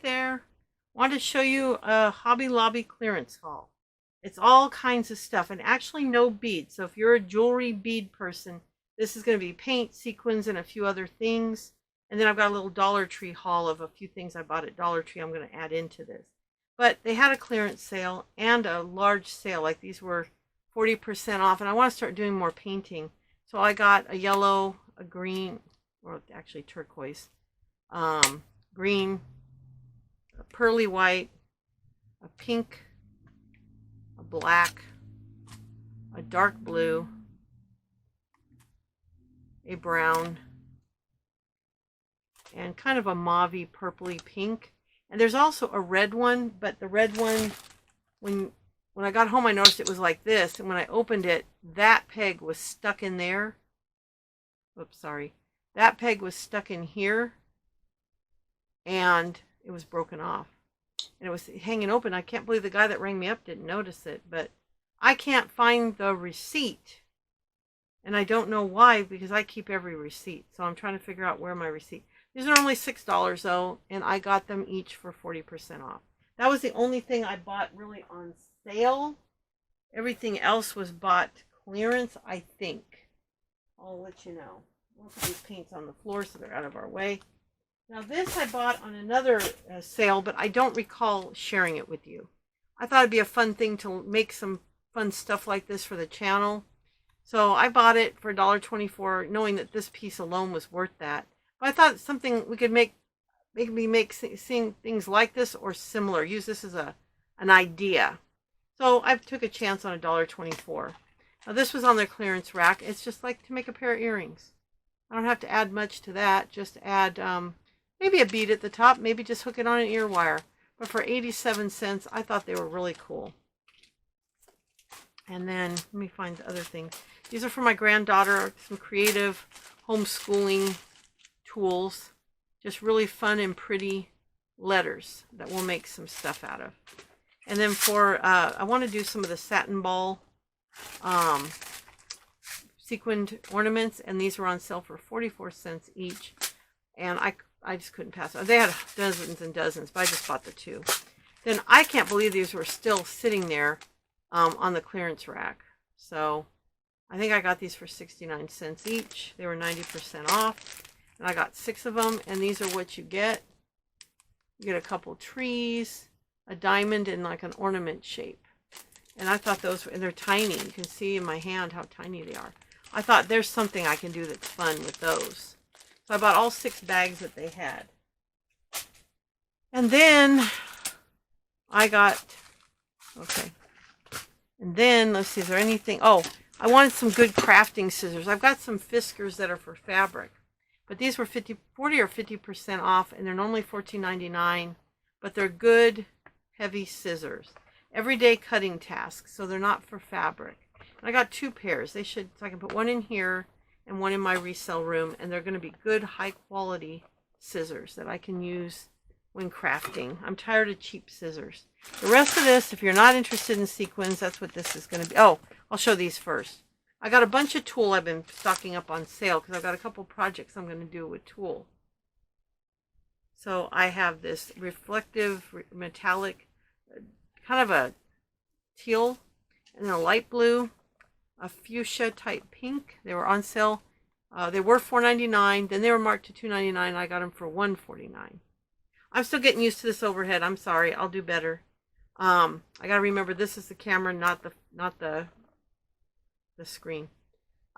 there. Wanted to show you a Hobby Lobby clearance haul. It's all kinds of stuff and actually no beads. So if you're a jewelry bead person, this is going to be paint, sequins, and a few other things. And then I've got a little Dollar Tree haul of a few things I bought at Dollar Tree I'm going to add into this. But they had a clearance sale and a large sale. Like these were 40% off. And I want to start doing more painting. So I got a yellow, a green, or actually turquoise, green, a pearly white, a pink, a black, a dark blue, a brown, and kind of a mauvey purpley pink. And there's also a red one, but the red one, when I got home I noticed it was like this, and when I opened it, that peg was stuck in there. Oops, sorry. That peg was stuck in here, and it was broken off. And it was hanging open. I can't believe the guy that rang me up didn't notice it, but I can't find the receipt. And I don't know why, because I keep every receipt. So I'm trying to figure out where my receipt. These are only $6 though, and I got them each for 40% off. That was the only thing I bought really on sale. Everything else was bought clearance, I think. I'll let you know. We'll put these paints on the floor so they're out of our way. Now this I bought on another sale, but I don't recall sharing it with you. I thought it'd be a fun thing to make some fun stuff like this for the channel. So I bought it for $1.24, knowing that this piece alone was worth that. But I thought something we could make seeing things like this or similar. Use this as an idea. So I took a chance on $1.24. Now this was on their clearance rack. It's just like to make a pair of earrings. I don't have to add much to that. Just add maybe a bead at the top. Maybe just hook it on an ear wire. But for 87 cents, I thought they were really cool. And then let me find the other things. These are for my granddaughter. Some creative homeschooling tools. Just really fun and pretty letters that we'll make some stuff out of. And then for, I want to do some of the satin ball sequined ornaments, and these were on sale for 44 cents each, and I just couldn't pass it. They had dozens and dozens, but I just bought the two. Then I can't believe these were still sitting there on the clearance rack. So I think I got these for 69 cents each. They were 90% off, and I got 6 of them, and these are what you get. You get a couple trees, a diamond, and like an ornament shape. And I thought those were, and they're tiny. You can see in my hand how tiny they are. I thought there's something I can do that's fun with those. So I bought all 6 bags that they had. And then I got, okay. And then, let's see, is there anything? Oh, I wanted some good crafting scissors. I've got some Fiskars that are for fabric. But these were 40 or 50% off, and they're normally $14.99. But they're good, heavy scissors. Everyday cutting tasks, so they're not for fabric. And I got 2 pairs. They should, so I can put one in here and one in my resale room, and they're going to be good, high quality scissors that I can use when crafting. I'm tired of cheap scissors. The rest of this, if you're not interested in sequins, that's what this is going to be. Oh, I'll show these first. I got a bunch of tulle I've been stocking up on sale because I've got a couple projects I'm going to do with tulle. So I have this reflective metallic, kind of a teal, and then a light blue, a fuchsia type pink. They were on sale. They were $4.99. Then they were marked to $2.99. I got them for $1.49. I'm still getting used to this overhead. I'm sorry. I'll do better. I got to remember this is the camera, not the screen.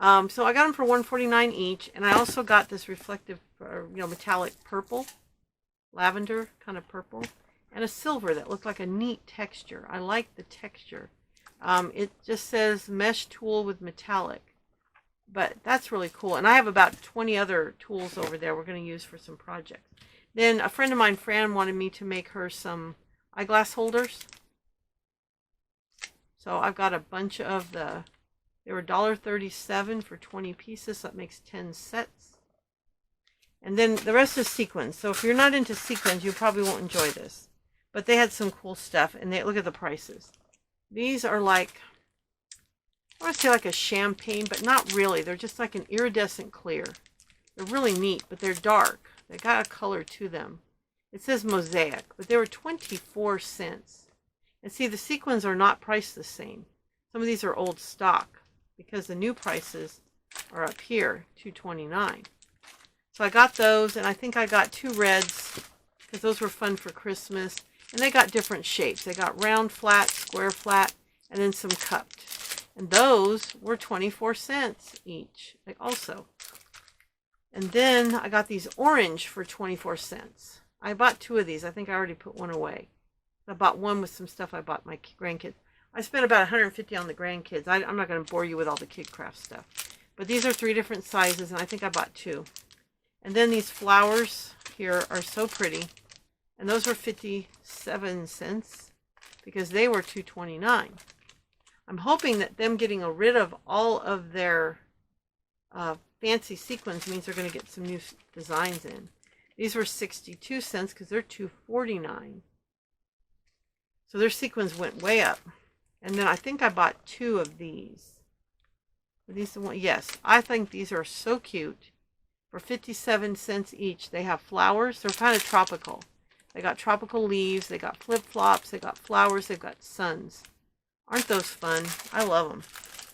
So I got them for $1.49 each, and I also got this reflective, metallic purple, lavender kind of purple, and a silver that looked like a neat texture. I like the texture. It just says mesh tool with metallic, but that's really cool. And I have about 20 other tools over there we're going to use for some projects. Then a friend of mine, Fran, wanted me to make her some eyeglass holders. So I've got a bunch of they were $1.37 for 20 pieces, so that makes 10 sets. And then the rest is sequins. So if you're not into sequins, you probably won't enjoy this. But they had some cool stuff, and look at the prices. These are like, I want to say like a champagne, but not really. They're just like an iridescent clear. They're really neat, but they're dark. They got a color to them. It says Mosaic, but they were 24 cents. And see, the sequins are not priced the same. Some of these are old stock because the new prices are up here, $2.29. So I got those, and I think I got 2 reds because those were fun for Christmas. And they got different shapes. They got round flat, square flat, and then some cupped. And those were 24 cents each also. And then I got these orange for 24 cents. I bought 2 of these. I think I already put one away. I bought one with some stuff I bought my grandkids. I spent about $150 on the grandkids. I'm not going to bore you with all the kid craft stuff. But these are 3 different sizes, and I think I bought 2. And then these flowers here are so pretty. And those were 57 cents because they were $2.29. I'm hoping that them getting rid of all of their fancy sequins means they're going to get some new designs in. These were 62 cents because they're $2.49. So their sequins went way up. And then I think I bought 2 of these. Are these the one? Yes, I think these are so cute. For 57 cents each, they have flowers. They're kind of tropical. They got tropical leaves. They got flip-flops. They got flowers. They've got suns. Aren't those fun? I love them.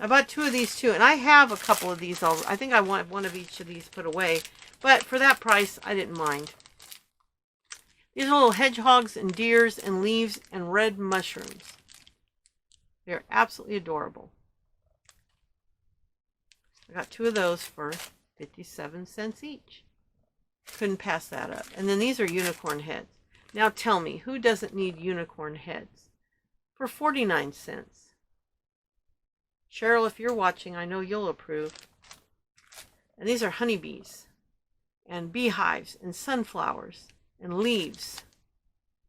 I bought 2 of these too, and I have a couple of these already. I think I want one of each of these put away, but for that price, I didn't mind. These are little hedgehogs and deers and leaves and red mushrooms. They're absolutely adorable. I got 2 of those for 57 cents each. Couldn't pass that up. And then these are unicorn heads. Now tell me, who doesn't need unicorn heads? For 49 cents. Cheryl, if you're watching, I know you'll approve. And these are honeybees and beehives and sunflowers and leaves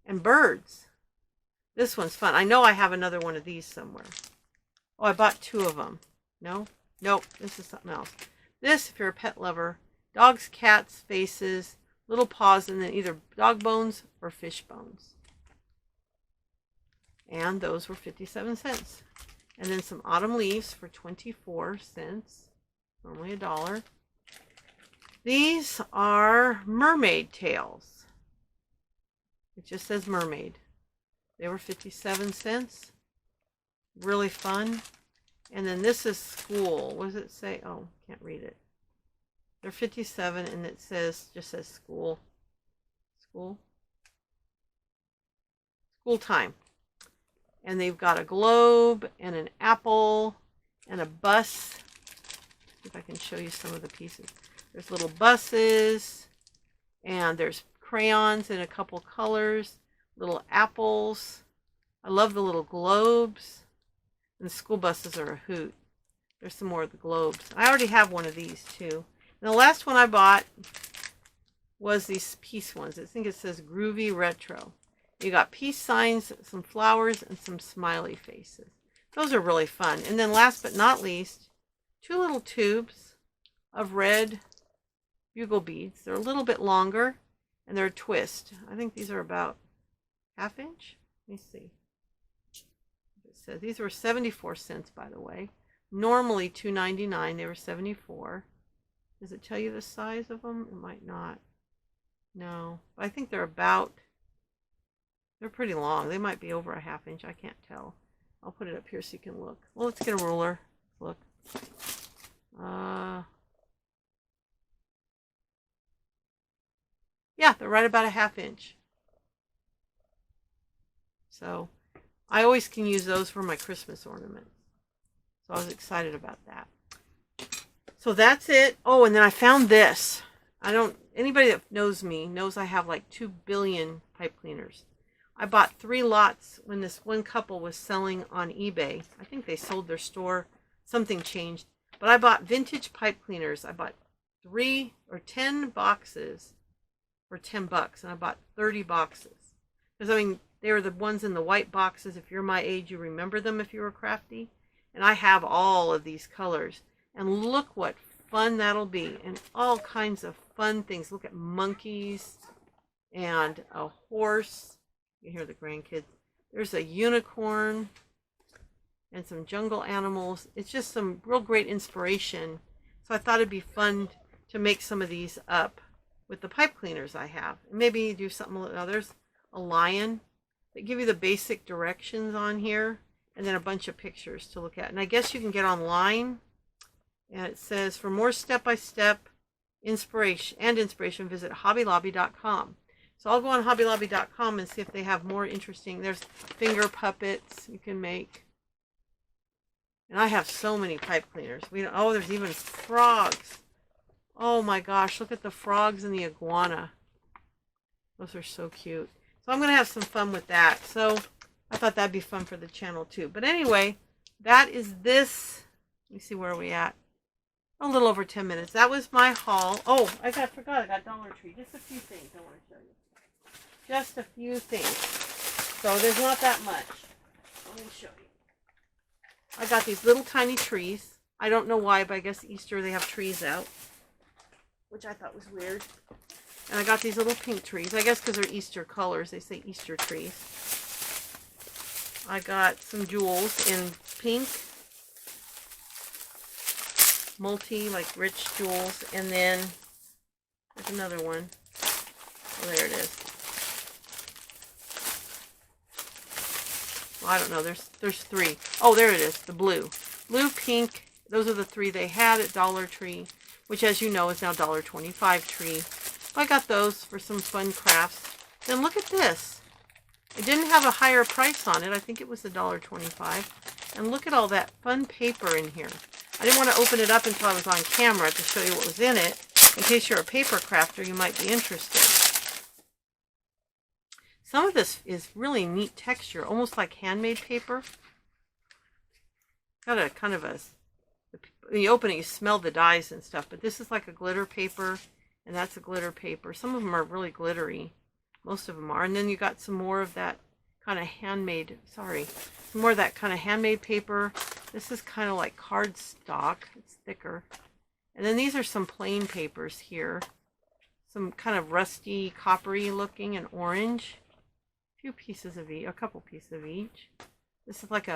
and birds. This one's fun. I know I have another one of these somewhere. Oh, I bought 2 of them. No? Nope, this is something else. This, if you're a pet lover, dogs, cats, faces, little paws, and then either dog bones or fish bones. And those were 57 cents. And then some autumn leaves for 24 cents. Normally $1. These are mermaid tails. It just says mermaid. They were 57 cents. Really fun. And then this is school. What does it say? Oh, can't read it. They're 57 and it just says school. School time. And they've got a globe and an apple and a bus. See if I can show you some of the pieces. There's little buses and there's crayons in a couple colors, little apples. I love the little globes. And the school buses are a hoot. There's some more of the globes. I already have one of these too. And the last one I bought was these peace ones. I think it says Groovy Retro. You got peace signs, some flowers, and some smiley faces. Those are really fun. And then last but not least, 2 little tubes of red bugle beads. They're a little bit longer and they're a twist. I think these are about 1/2 inch. Let me see. So these were 74 cents, by the way. Normally $2.99. They were 74. Does it tell you the size of them? It might not. No. But I think they're pretty long. They might be over 1/2 inch. I can't tell. I'll put it up here so you can look. Well, let's get a ruler. Look. Yeah, they're right about 1/2 inch. So I always can use those for my Christmas ornaments. So I was excited about that. So that's it. Oh, and then I found this. Anybody that knows me knows I have like 2 billion pipe cleaners. I bought 3 lots when this one couple was selling on eBay. I think they sold their store. Something changed. But I bought vintage pipe cleaners. I bought 3 or 10 boxes for $10. And I bought 30 boxes. Because, I mean, they were the ones in the white boxes. If you're my age, you remember them if you were crafty. And I have all of these colors. And look what fun that'll be. And all kinds of fun things. Look at monkeys and a horse. You hear the grandkids. There's a unicorn and some jungle animals. It's just some real great inspiration. So I thought it'd be fun to make some of these up with the pipe cleaners I have. Maybe do something. There's a lion. They give you the basic directions on here, and then a bunch of pictures to look at. And I guess you can get online, and it says for more step-by-step inspiration, visit hobbylobby.com. So I'll go on hobbylobby.com and see if they have more interesting. There's finger puppets you can make. And I have so many pipe cleaners. Oh, there's even frogs. Oh my gosh, look at the frogs and the iguana. Those are so cute. So I'm going to have some fun with that. So I thought that'd be fun for the channel too. But anyway, that is this. Let me see, where are we at? A little over 10 minutes. That was my haul. Oh, I forgot. I got Dollar Tree. Just a few things I want to show you. Just a few things. So there's not that much. Let me show you. I got these little tiny trees. I don't know why, but I guess Easter they have trees out, which I thought was weird. And I got these little pink trees. I guess because they're Easter colors, they say Easter trees. I got some jewels in pink, like rich jewels, and then there's another one. Oh, there it is. Well, I don't know. There's three. Oh, there it is. The blue, pink. Those are the three they had at Dollar Tree, which, as you know, is now $1.25 tree. I got those for some fun crafts. Then look at this. It didn't have a higher price on it. I think it was $1.25. And look at all that fun paper in here. I didn't want to open it up until I was on camera to show you what was in it. In case you're a paper crafter, you might be interested. Some of this is really neat texture, almost like handmade paper. Got a kind of a, when you open it, you smell the dyes and stuff, but this is like a glitter paper, and that's a glitter paper. Some of them are really glittery. Most of them are. And then you got some more of that kind of handmade, some more of that kind of handmade paper. This is kind of like cardstock. It's thicker. And then these are some plain papers here. Some kind of rusty, coppery looking and orange. A couple pieces of each. This is like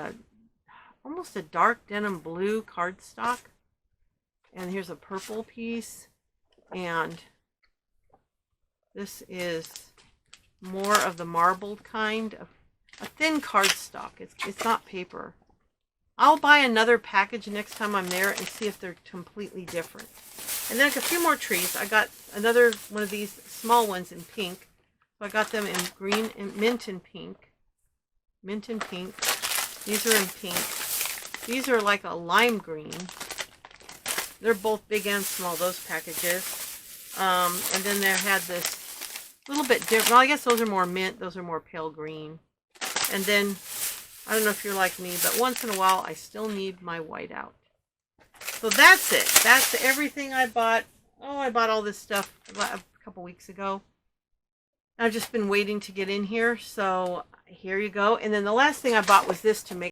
almost a dark denim blue cardstock. And here's a purple piece. And this is more of the marbled kind of a thin cardstock. It's not paper. I'll buy another package next time I'm there and see if they're completely different. And then a few more trees. I got another one of these small ones in pink. So I got them in green and mint and pink. Mint and pink. These are in pink. These are like a lime green. They're both big and small, those packages. And then they had this little bit different. Well, I guess those are more mint. Those are more pale green. And then, I don't know if you're like me, but once in a while, I still need my whiteout. So that's it. That's everything I bought. Oh, I bought all this stuff a couple weeks ago. I've just been waiting to get in here. So here you go. And then the last thing I bought was this to make